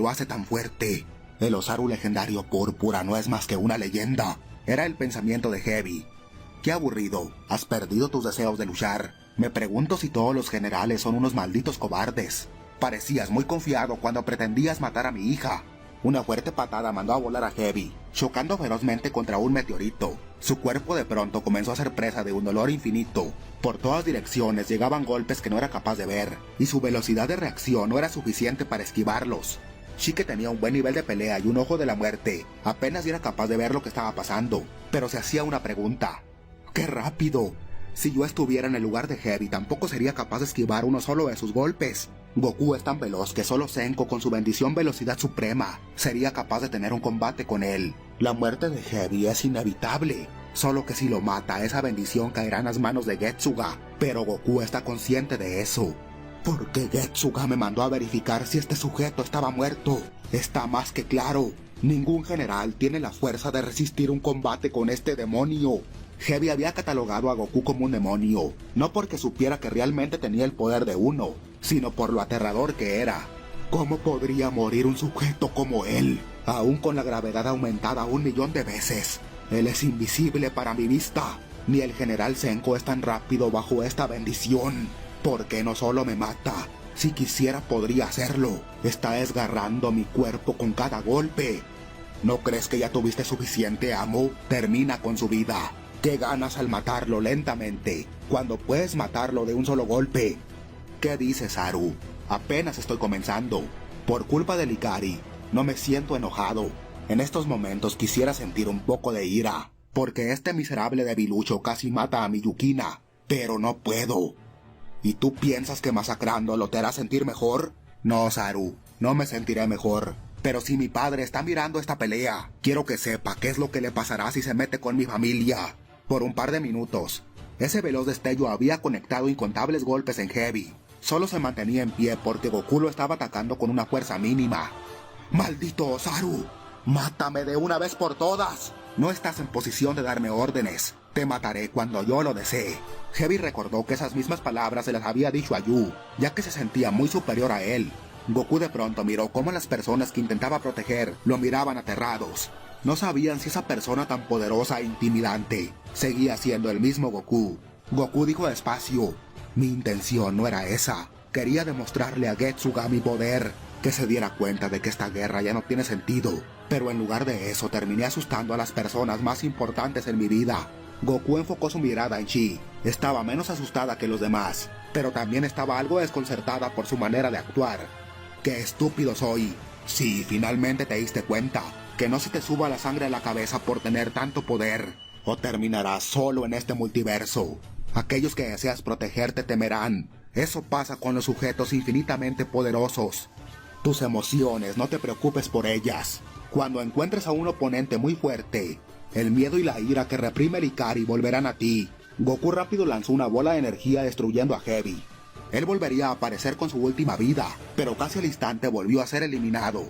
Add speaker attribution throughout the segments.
Speaker 1: lo hace tan fuerte. El Osaru legendario púrpura no es más que una leyenda. Era el pensamiento de Heavy. Qué aburrido, has perdido tus deseos de luchar. Me pregunto si todos los generales son unos malditos cobardes. Parecías muy confiado cuando pretendías matar a mi hija. Una fuerte patada mandó a volar a Heavy, chocando ferozmente contra un meteorito. Su cuerpo de pronto comenzó a ser presa de un dolor infinito. Por todas direcciones llegaban golpes que no era capaz de ver, y su velocidad de reacción no era suficiente para esquivarlos. Shike tenía un buen nivel de pelea y un ojo de la muerte. Apenas era capaz de ver lo que estaba pasando, pero se hacía una pregunta. ¡Qué rápido! Si yo estuviera en el lugar de Heavy, tampoco sería capaz de esquivar uno solo de sus golpes. Goku es tan veloz que solo Senko, con su bendición velocidad suprema, sería capaz de tener un combate con él. La muerte de Heavy es inevitable, solo que si lo mata, esa bendición caerá en las manos de Getsuga, pero Goku está consciente de eso. Porque Getsuga me mandó a verificar si este sujeto estaba muerto. Está más que claro, ningún general tiene la fuerza de resistir un combate con este demonio. Heavy había catalogado a Goku como un demonio, no porque supiera que realmente tenía el poder de uno, sino por lo aterrador que era. ¿Cómo podría morir un sujeto como él, aún con la gravedad aumentada 1.000.000 de veces? Él es invisible para mi vista. Ni el general Senko es tan rápido bajo esta bendición. ¿Por qué no solo me mata? Si quisiera podría hacerlo. Está desgarrando mi cuerpo con cada golpe. ¿No crees que ya tuviste suficiente, amo? Termina con su vida. ¿Qué ganas al matarlo lentamente, cuando puedes matarlo de un solo golpe? ¿Qué dices, Haru? Apenas estoy comenzando. Por culpa del Ikari, no me siento enojado. En estos momentos quisiera sentir un poco de ira, porque este miserable debilucho casi mata a mi Yukina, pero no puedo. ¿Y tú piensas que masacrándolo te hará sentir mejor? No, Haru, no me sentiré mejor. Pero si mi padre está mirando esta pelea, quiero que sepa qué es lo que le pasará si se mete con mi familia. Por un par de minutos, ese veloz destello había conectado incontables golpes en Heavy. Solo se mantenía en pie porque Goku lo estaba atacando con una fuerza mínima. ¡Maldito Osaru! ¡Mátame de una vez por todas! No estás en posición de darme órdenes. Te mataré cuando yo lo desee. Heavy recordó que esas mismas palabras se las había dicho a Yu, ya que se sentía muy superior a él. Goku de pronto miró cómo las personas que intentaba proteger lo miraban aterrados. No sabían si esa persona tan poderosa e intimidante seguía siendo el mismo Goku. Goku dijo despacio: mi intención no era esa. Quería demostrarle a Getsuga mi poder, que se diera cuenta de que esta guerra ya no tiene sentido. Pero en lugar de eso terminé asustando a las personas más importantes en mi vida. Goku enfocó su mirada en Chi. Estaba menos asustada que los demás, pero también estaba algo desconcertada por su manera de actuar. ¡Qué estúpido soy! Sí, finalmente te diste cuenta. Que no se te suba la sangre a la cabeza por tener tanto poder, o terminarás solo en este multiverso. Aquellos que deseas proteger te temerán. Eso pasa con los sujetos infinitamente poderosos. Tus emociones, no te preocupes por ellas. Cuando encuentres a un oponente muy fuerte, el miedo y la ira que reprime el Ikari volverán a ti. Goku rápido lanzó una bola de energía destruyendo a Heavy. Él volvería a aparecer con su última vida, pero casi al instante volvió a ser eliminado.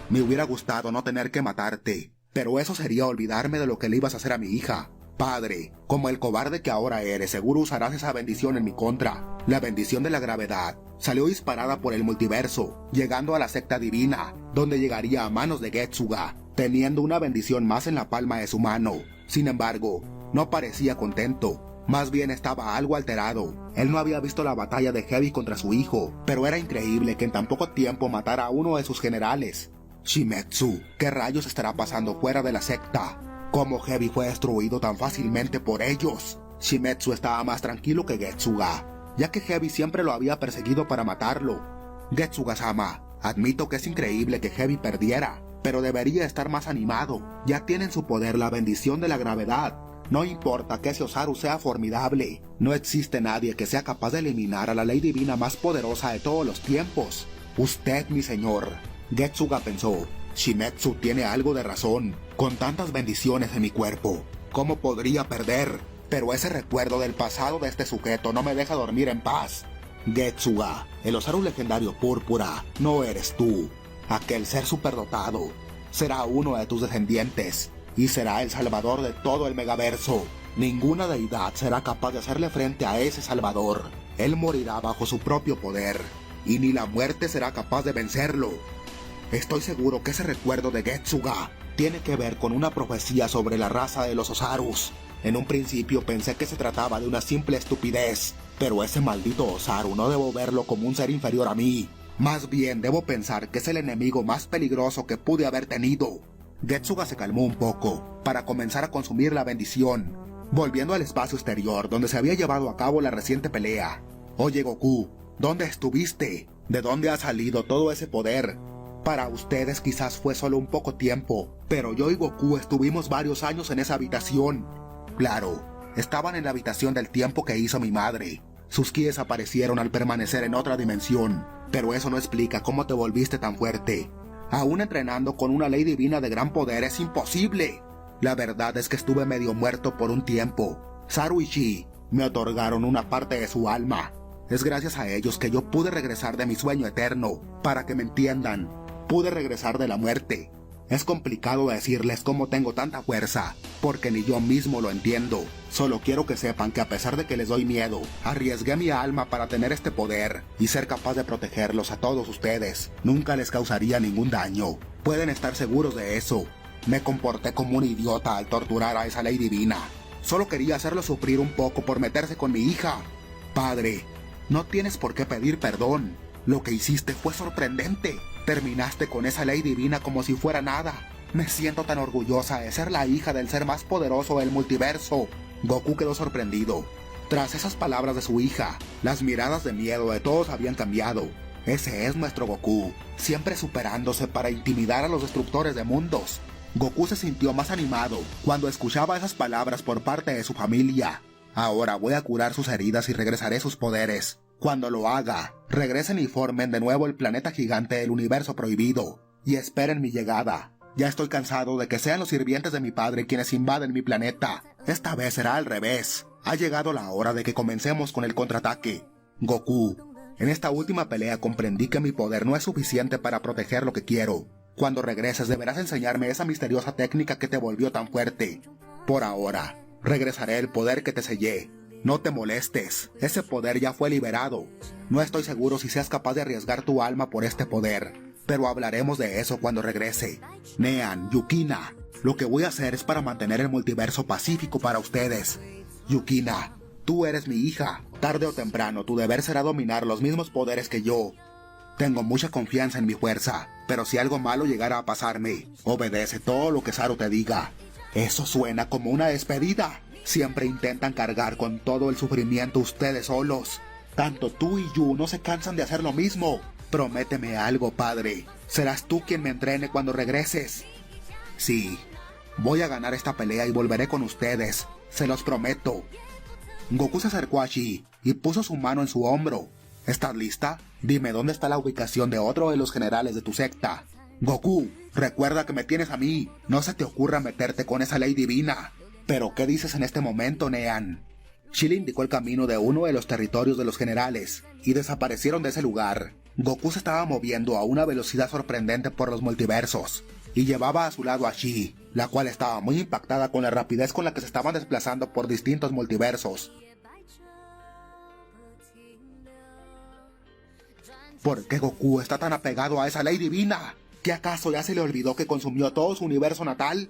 Speaker 1: Me hubiera gustado no tener que matarte, pero eso sería olvidarme de lo que le ibas a hacer a mi hija. Padre, como el cobarde que ahora eres, seguro usarás esa bendición en mi contra. La bendición de la gravedad salió disparada por el multiverso, llegando a la secta divina, donde llegaría a manos de Getsuga, teniendo una bendición más en la palma de su mano. Sin embargo, no parecía contento. Más bien estaba algo alterado. Él no había visto la batalla de Heavy contra su hijo, pero era increíble que en tan poco tiempo matara a uno de sus generales. Shimetsu, ¿qué rayos estará pasando fuera de la secta? ¿Cómo Heavy fue destruido tan fácilmente por ellos? Shimetsu estaba más tranquilo que Getsuga, ya que Heavy siempre lo había perseguido para matarlo. Getsuga-sama, admito que es increíble que Heavy perdiera, pero debería estar más animado. Ya tiene en su poder la bendición de la gravedad. No importa que ese Osaru sea formidable, no existe nadie que sea capaz de eliminar a la ley divina más poderosa de todos los tiempos. Usted, mi señor. Getsuga pensó, Shimetsu tiene algo de razón. Con tantas bendiciones en mi cuerpo, ¿cómo podría perder? Pero ese recuerdo del pasado de este sujeto no me deja dormir en paz. Getsuga, el Osaru legendario púrpura, no eres tú. Aquel ser superdotado será uno de tus descendientes y será el salvador de todo el megaverso. Ninguna deidad será capaz de hacerle frente a ese salvador. Él morirá bajo su propio poder y ni la muerte será capaz de vencerlo. Estoy seguro que ese recuerdo de Getsuga tiene que ver con una profecía sobre la raza de los Osarus. En un principio pensé que se trataba de una simple estupidez, pero ese maldito Osaru no debo verlo como un ser inferior a mí. Más bien debo pensar que es el enemigo más peligroso que pude haber tenido. Getsuga se calmó un poco, para comenzar a consumir la bendición, volviendo al espacio exterior donde se había llevado a cabo la reciente pelea. Oye Goku, ¿dónde estuviste? ¿De dónde ha salido todo ese poder? Para ustedes quizás fue solo un poco tiempo, pero yo y Goku estuvimos varios años en esa habitación. Claro, estaban en la habitación del tiempo que hizo mi madre. Sus ki desaparecieron al permanecer en otra dimensión, pero eso no explica cómo te volviste tan fuerte. Aún entrenando con una ley divina de gran poder es imposible. La verdad es que estuve medio muerto por un tiempo. Saru y Chi me otorgaron una parte de su alma. Es gracias a ellos que yo pude regresar de mi sueño eterno. Para que me entiendan, pude regresar de la muerte. Es complicado decirles cómo tengo tanta fuerza, porque ni yo mismo lo entiendo. Solo quiero que sepan que a pesar de que les doy miedo, arriesgué mi alma para tener este poder y ser capaz de protegerlos a todos ustedes. Nunca les causaría ningún daño. Pueden estar seguros de eso. Me comporté como un idiota al torturar a esa ley divina. Solo quería hacerlo sufrir un poco por meterse con mi hija. Padre, no tienes por qué pedir perdón. Lo que hiciste fue sorprendente. Terminaste con esa ley divina como si fuera nada. Me siento tan orgullosa de ser la hija del ser más poderoso del multiverso. Goku quedó sorprendido. Tras esas palabras de su hija, las miradas de miedo de todos habían cambiado. Ese es nuestro Goku, siempre superándose para intimidar a los destructores de mundos. Goku se sintió más animado cuando escuchaba esas palabras por parte de su familia. Ahora voy a curar sus heridas y regresaré sus poderes. Cuando lo haga, regresen y formen de nuevo el planeta gigante del universo prohibido. Y esperen mi llegada. Ya estoy cansado de que sean los sirvientes de mi padre quienes invaden mi planeta. Esta vez será al revés. Ha llegado la hora de que comencemos con el contraataque. Goku, en esta última pelea comprendí que mi poder no es suficiente para proteger lo que quiero. Cuando regreses deberás enseñarme esa misteriosa técnica que te volvió tan fuerte. Por ahora, regresaré el poder que te sellé. No te molestes, ese poder ya fue liberado. No estoy seguro si seas capaz de arriesgar tu alma por este poder, pero hablaremos de eso cuando regrese. Nean, Yukina, lo que voy a hacer es para mantener el multiverso pacífico para ustedes. Yukina, tú eres mi hija. Tarde o temprano tu deber será dominar los mismos poderes que yo. Tengo mucha confianza en mi fuerza, pero si algo malo llegara a pasarme, obedece todo lo que Saru te diga. Eso suena como una despedida. Siempre intentan cargar con todo el sufrimiento ustedes solos. Tanto tú y Yu no se cansan de hacer lo mismo. Prométeme algo, padre. Serás tú quien me entrene cuando regreses. Sí, voy a ganar esta pelea y volveré con ustedes. Se los prometo. Goku se acercó a Chi y puso su mano en su hombro. ¿Estás lista? Dime dónde está la ubicación de otro de los generales de tu secta. Goku, recuerda que me tienes a mí. No se te ocurra meterte con esa ley divina. ¿Pero qué dices en este momento, Nean? Chi le indicó el camino de uno de los territorios de los generales, y desaparecieron de ese lugar. Goku se estaba moviendo a una velocidad sorprendente por los multiversos, y llevaba a su lado a Chi, la cual estaba muy impactada con la rapidez con la que se estaban desplazando por distintos multiversos. ¿Por qué Goku está tan apegado a esa ley divina? ¿Qué acaso ya se le olvidó que consumió todo su universo natal?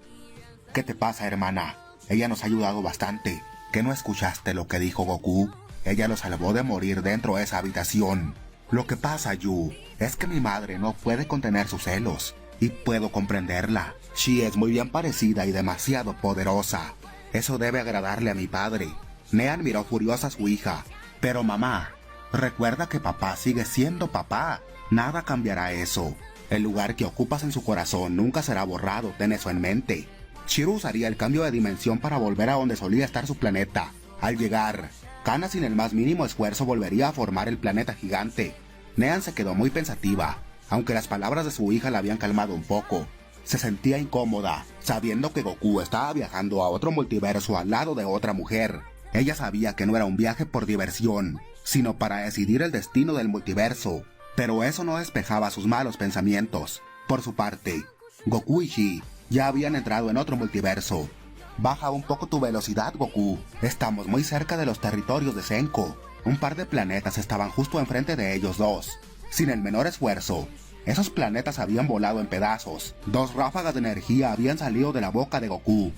Speaker 1: ¿Qué te pasa, hermana? Ella nos ha ayudado bastante. ¿Qué no escuchaste lo que dijo Goku? Ella lo salvó de morir dentro de esa habitación. Lo que pasa, Yu, es que mi madre no puede contener sus celos. Y puedo comprenderla. Chi es muy bien parecida y demasiado poderosa. Eso debe agradarle a mi padre. Nean miró furiosa a su hija. Pero mamá, recuerda que papá sigue siendo papá. Nada cambiará eso. El lugar que ocupas en su corazón nunca será borrado, ten eso en mente. Shiro usaría el cambio de dimensión para volver a donde solía estar su planeta. Al llegar, Kana sin el más mínimo esfuerzo volvería a formar el planeta gigante. Nean se quedó muy pensativa, aunque las palabras de su hija la habían calmado un poco. Se sentía incómoda, sabiendo que Goku estaba viajando a otro multiverso al lado de otra mujer. Ella sabía que no era un viaje por diversión, sino para decidir el destino del multiverso. Pero eso no despejaba sus malos pensamientos. Por su parte, Goku y Chi ya habían entrado en otro multiverso. Baja un poco tu velocidad, Goku. Estamos muy cerca de los territorios de Senko. Un par de planetas estaban justo enfrente de ellos dos. Sin el menor esfuerzo, Esos planetas habían volado en pedazos. 2 ráfagas de energía habían salido de la boca de Goku.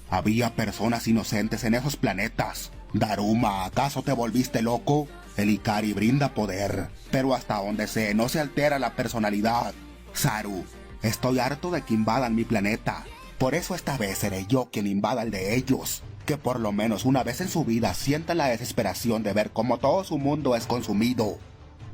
Speaker 1: Había personas inocentes en esos planetas. Daruma, ¿acaso te volviste loco? El Ikari brinda poder, pero hasta donde sé no se altera la personalidad. Zaru, estoy harto de que invadan mi planeta. Por eso esta vez seré yo quien invada el de ellos. Que por lo menos una vez en su vida sientan la desesperación de ver cómo todo su mundo es consumido.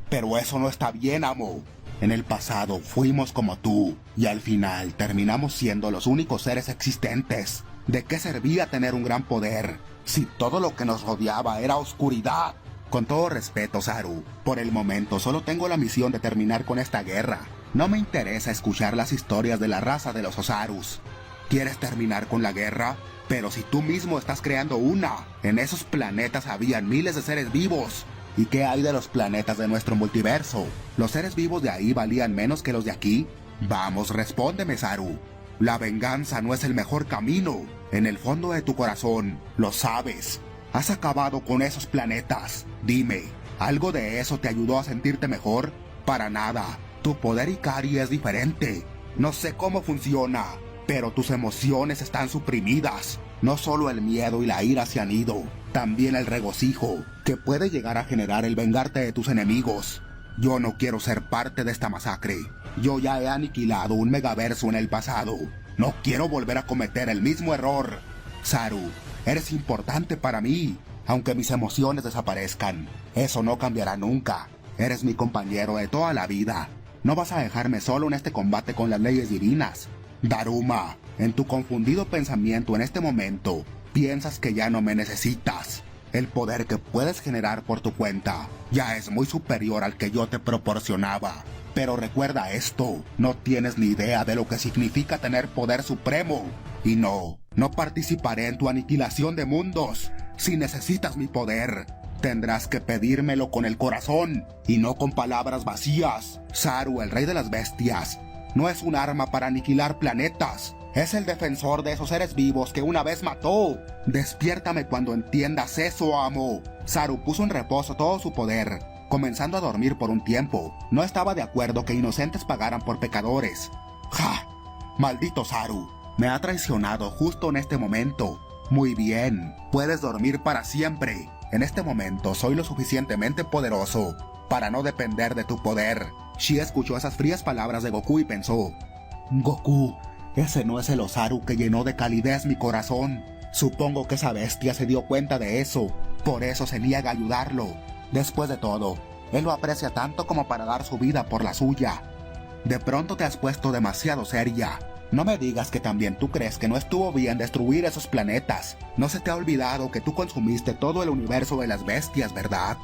Speaker 1: Pero eso no está bien, amo. En el pasado fuimos como tú, y al final terminamos siendo los únicos seres existentes. ¿De qué servía tener un gran poder si todo lo que nos rodeaba era oscuridad? Con todo respeto, Zaru, por el momento solo tengo la misión de terminar con esta guerra. No me interesa escuchar las historias de la raza de los Osarus. ¿Quieres terminar con la guerra? Pero si tú mismo estás creando una. En esos planetas habían miles de seres vivos. ¿Y qué hay de los planetas de nuestro multiverso? ¿Los seres vivos de ahí valían menos que los de aquí? Vamos, respóndeme, Zaru. La venganza no es el mejor camino. En el fondo de tu corazón, lo sabes. Has acabado con esos planetas. Dime, ¿algo de eso te ayudó a sentirte mejor? Para nada. Tu poder Ikari es diferente. No sé cómo funciona, pero tus emociones están suprimidas. No solo el miedo y la ira se han ido, también el regocijo, que puede llegar a generar el vengarte de tus enemigos. Yo no quiero ser parte de esta masacre. Yo ya he aniquilado un megaverso en el pasado. No quiero volver a cometer el mismo error. Zaru, eres importante para mí, aunque mis emociones desaparezcan. Eso no cambiará nunca. Eres mi compañero de toda la vida. No vas a dejarme solo en este combate con las leyes divinas. Daruma, en tu confundido pensamiento en este momento, piensas que ya no me necesitas. El poder que puedes generar por tu cuenta ya es muy superior al que yo te proporcionaba. Pero recuerda esto, no tienes ni idea de lo que significa tener poder supremo. Y no participaré en tu aniquilación de mundos. Si necesitas mi poder, tendrás que pedírmelo con el corazón y no con palabras vacías. Zaru, el rey de las bestias, no es un arma para aniquilar planetas. Es el defensor de esos seres vivos que una vez mató. Despiértame cuando entiendas eso, amo. Zaru puso en reposo todo su poder, comenzando a dormir por un tiempo. No estaba de acuerdo que inocentes pagaran por pecadores. ¡Ja! Maldito Zaru, me ha traicionado justo en este momento. Muy bien, puedes dormir para siempre. En este momento soy lo suficientemente poderoso para no depender de tu poder. Shi escuchó esas frías palabras de Goku y pensó: Goku, ese no es el Osaru que llenó de calidez mi corazón. Supongo que esa bestia se dio cuenta de eso, por eso se niega a ayudarlo. Después de todo, él lo aprecia tanto como para dar su vida por la suya. De pronto te has puesto demasiado seria. No me digas que también tú crees que no estuvo bien destruir esos planetas. No se te ha olvidado que tú consumiste todo el universo de las bestias, ¿verdad?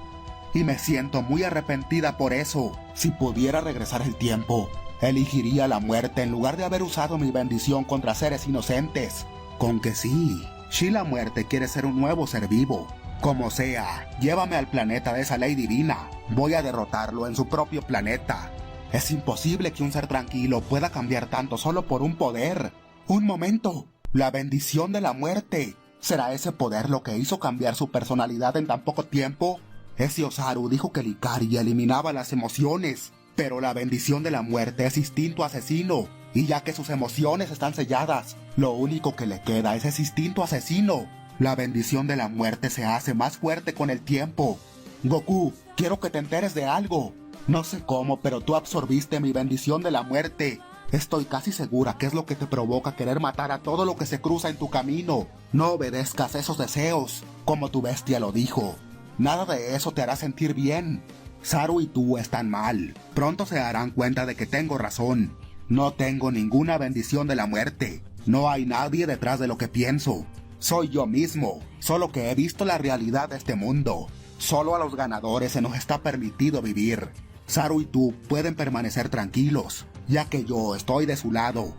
Speaker 1: Y me siento muy arrepentida por eso. Si pudiera regresar el tiempo, elegiría la muerte en lugar de haber usado mi bendición contra seres inocentes. Con que sí, Shi la muerte quiere ser un nuevo ser vivo. Como sea, llévame al planeta de esa ley divina. Voy a derrotarlo en su propio planeta. Es imposible que un ser tranquilo pueda cambiar tanto solo por un poder. Un momento, la bendición de la muerte. ¿Será ese poder lo que hizo cambiar su personalidad en tan poco tiempo? Ese Osaru dijo que el Ikari eliminaba las emociones, pero la bendición de la muerte es instinto asesino, y ya que sus emociones están selladas, lo único que le queda es ese instinto asesino. La bendición de la muerte se hace más fuerte con el tiempo. Goku, quiero que te enteres de algo. No sé cómo, pero tú absorbiste mi bendición de la muerte. Estoy casi segura que es lo que te provoca querer matar a todo lo que se cruza en tu camino. No obedezcas esos deseos, como tu bestia lo dijo. Nada de eso te hará sentir bien. Zaru y tú están mal. Pronto se darán cuenta de que tengo razón. No tengo ninguna bendición de la muerte. No hay nadie detrás de lo que pienso. Soy yo mismo, solo que he visto la realidad de este mundo. Solo a los ganadores se nos está permitido vivir. Zaru y tú pueden permanecer tranquilos, ya que yo estoy de su lado.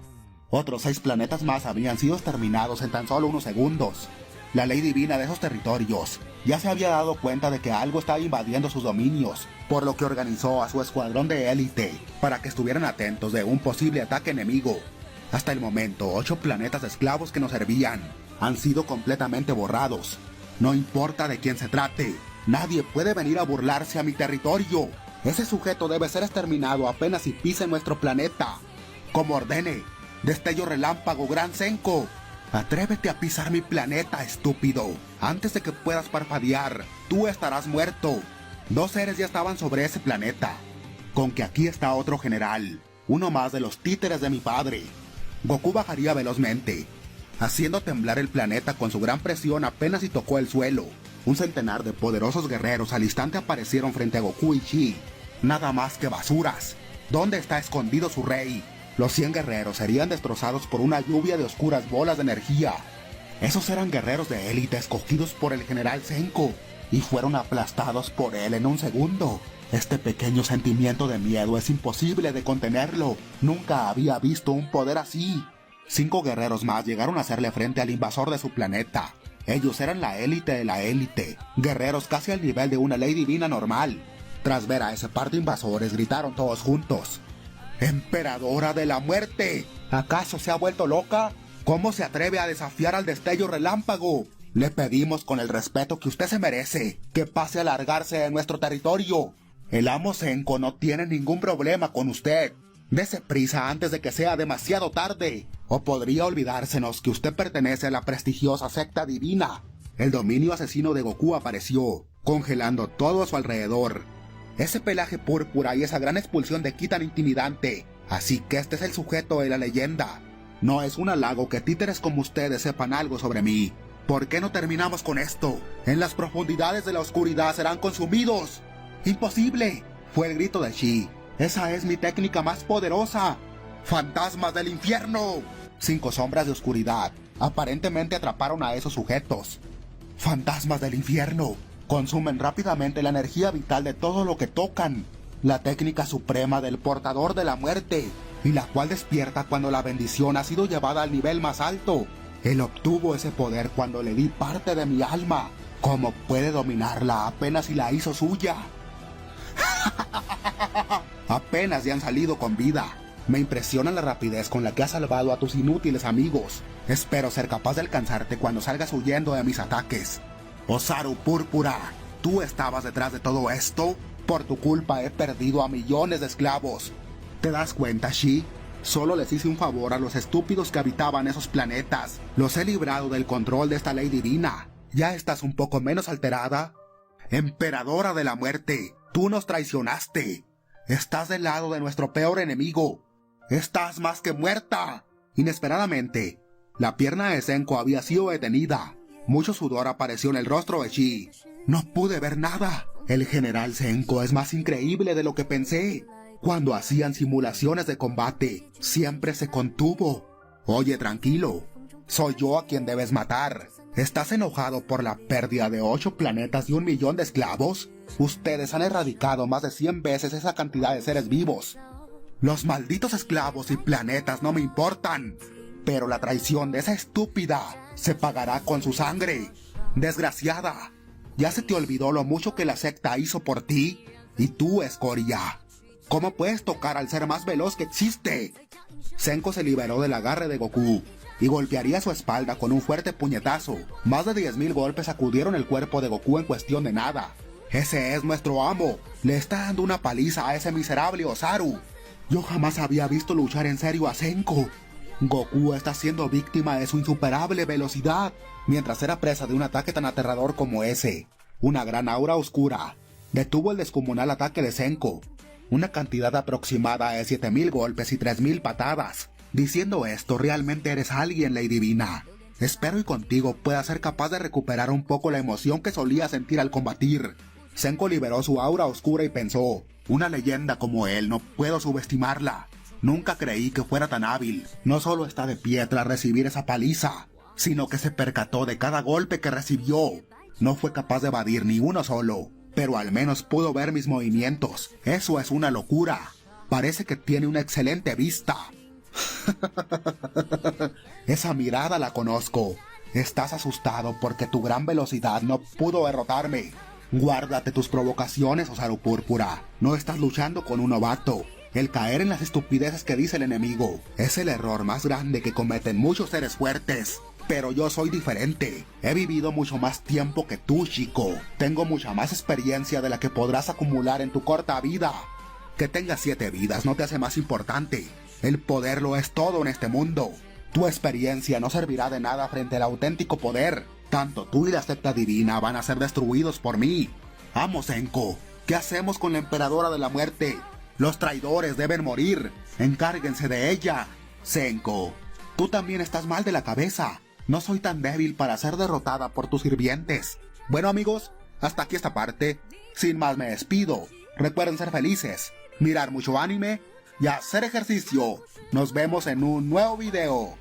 Speaker 1: Otros 6 planetas más habían sido exterminados en tan solo unos segundos. La ley divina de esos territorios ya se había dado cuenta de que algo estaba invadiendo sus dominios, por lo que organizó a su escuadrón de élite para que estuvieran atentos de un posible ataque enemigo. Hasta el momento, 8 planetas de esclavos que nos servían han sido completamente borrados. No importa de quién se trate, nadie puede venir a burlarse a mi territorio. Ese sujeto debe ser exterminado apenas si pise nuestro planeta. Como ordene. Destello relámpago, Gran Senko. Atrévete a pisar mi planeta, estúpido. Antes de que puedas parpadear, tú estarás muerto. 2 seres ya estaban sobre ese planeta. Con que aquí está otro general. Uno más de los títeres de mi padre. Goku bajaría velozmente, haciendo temblar el planeta con su gran presión apenas si tocó el suelo. Un centenar de poderosos guerreros al instante aparecieron frente a Goku y Chi. Nada más que basuras. ¿Dónde está escondido su rey? Los 100 guerreros serían destrozados por una lluvia de oscuras bolas de energía. Esos eran guerreros de élite escogidos por el general Senko, y fueron aplastados por él en un segundo. Este pequeño sentimiento de miedo es imposible de contenerlo. Nunca había visto un poder así. 5 guerreros más llegaron a hacerle frente al invasor de su planeta. Ellos eran la élite de la élite, guerreros casi al nivel de una ley divina normal. Tras ver a ese par de invasores, gritaron todos juntos: ¡Emperadora de la muerte! ¿Acaso se ha vuelto loca? ¿Cómo se atreve a desafiar al destello relámpago? Le pedimos con el respeto que usted se merece, que pase a largarse de nuestro territorio. El amo Senko no tiene ningún problema con usted. Dese prisa antes de que sea demasiado tarde, o podría olvidársenos que usted pertenece a la prestigiosa secta divina. El dominio asesino de Goku apareció, congelando todo a su alrededor. Ese pelaje púrpura y esa gran expulsión de ki tan intimidante. Así que este es el sujeto de la leyenda. No es un halago que títeres como ustedes sepan algo sobre mí. ¿Por qué no terminamos con esto? En las profundidades de la oscuridad serán consumidos. ¡Imposible! Fue el grito de Chi. ¡Esa es mi técnica más poderosa! ¡Fantasmas del infierno! 5 sombras de oscuridad aparentemente atraparon a esos sujetos. ¡Fantasmas del infierno! Consumen rápidamente la energía vital de todo lo que tocan. La técnica suprema del portador de la muerte, y la cual despierta cuando la bendición ha sido llevada al nivel más alto. Él obtuvo ese poder cuando le di parte de mi alma. ¿Cómo puede dominarla apenas si la hizo suya? Apenas ya han salido con vida. Me impresiona la rapidez con la que has salvado a tus inútiles amigos. Espero ser capaz de alcanzarte cuando salgas huyendo de mis ataques. Osaru Púrpura, ¿tú estabas detrás de todo esto? Por tu culpa he perdido a millones de esclavos. ¿Te das cuenta, Shi? Solo les hice un favor a los estúpidos que habitaban esos planetas. Los he librado del control de esta ley divina. ¿Ya estás un poco menos alterada? Emperadora de la muerte, tú nos traicionaste. Estás del lado de nuestro peor enemigo. Estás más que muerta. Inesperadamente, la pierna de Senko había sido detenida. Mucho sudor apareció en el rostro de Chi. No pude ver nada. El general Senko es más increíble de lo que pensé. Cuando hacían simulaciones de combate, siempre se contuvo. Oye, tranquilo. Soy yo a quien debes matar. ¿Estás enojado por la pérdida de 8 planetas y 1 millón de esclavos? Ustedes han erradicado más de 100 veces esa cantidad de seres vivos. Los malditos esclavos y planetas no me importan. Pero la traición de esa estúpida se pagará con su sangre. Desgraciada, ¿ya se te olvidó lo mucho que la secta hizo por ti? Y tú, escoria, ¿cómo puedes tocar al ser más veloz que existe? Senko se liberó del agarre de Goku y golpearía su espalda con un fuerte puñetazo. Más de 10.000 golpes sacudieron el cuerpo de Goku en cuestión de nada. Ese es nuestro amo. Le está dando una paliza a ese miserable Osaru. Yo jamás había visto luchar en serio a Senko. Goku está siendo víctima de su insuperable velocidad, mientras era presa de un ataque tan aterrador como ese. Una gran aura oscura detuvo el descomunal ataque de Senko. Una cantidad aproximada de 7.000 golpes y 3.000 patadas. Diciendo esto, realmente eres alguien, Ley Divina. Espero y contigo puedas ser capaz de recuperar un poco la emoción que solía sentir al combatir. Senko liberó su aura oscura y pensó: una leyenda como él no puedo subestimarla. Nunca creí que fuera tan hábil. No solo está de pie tras recibir esa paliza, sino que se percató de cada golpe que recibió. No fue capaz de evadir ni uno solo, pero al menos pudo ver mis movimientos. Eso es una locura. Parece que tiene una excelente vista. Esa mirada la conozco. Estás asustado porque tu gran velocidad no pudo derrotarme. Guárdate tus provocaciones, Osaru Púrpura. No estás luchando con un novato. El caer en las estupideces que dice el enemigo es el error más grande que cometen muchos seres fuertes. Pero yo soy diferente. He vivido mucho más tiempo que tú, chico. Tengo mucha más experiencia de la que podrás acumular en tu corta vida. Que tengas 7 vidas no te hace más importante. El poder lo es todo en este mundo. Tu experiencia no servirá de nada frente al auténtico poder. Tanto tú y la secta divina van a ser destruidos por mí. Amo Senko. ¿Qué hacemos con la emperadora de la muerte? Los traidores deben morir. Encárguense de ella. Senko, tú también estás mal de la cabeza. No soy tan débil para ser derrotada por tus sirvientes. Bueno amigos, hasta aquí esta parte. Sin más me despido. Recuerden ser felices, mirar mucho anime y hacer ejercicio. Nos vemos en un nuevo video.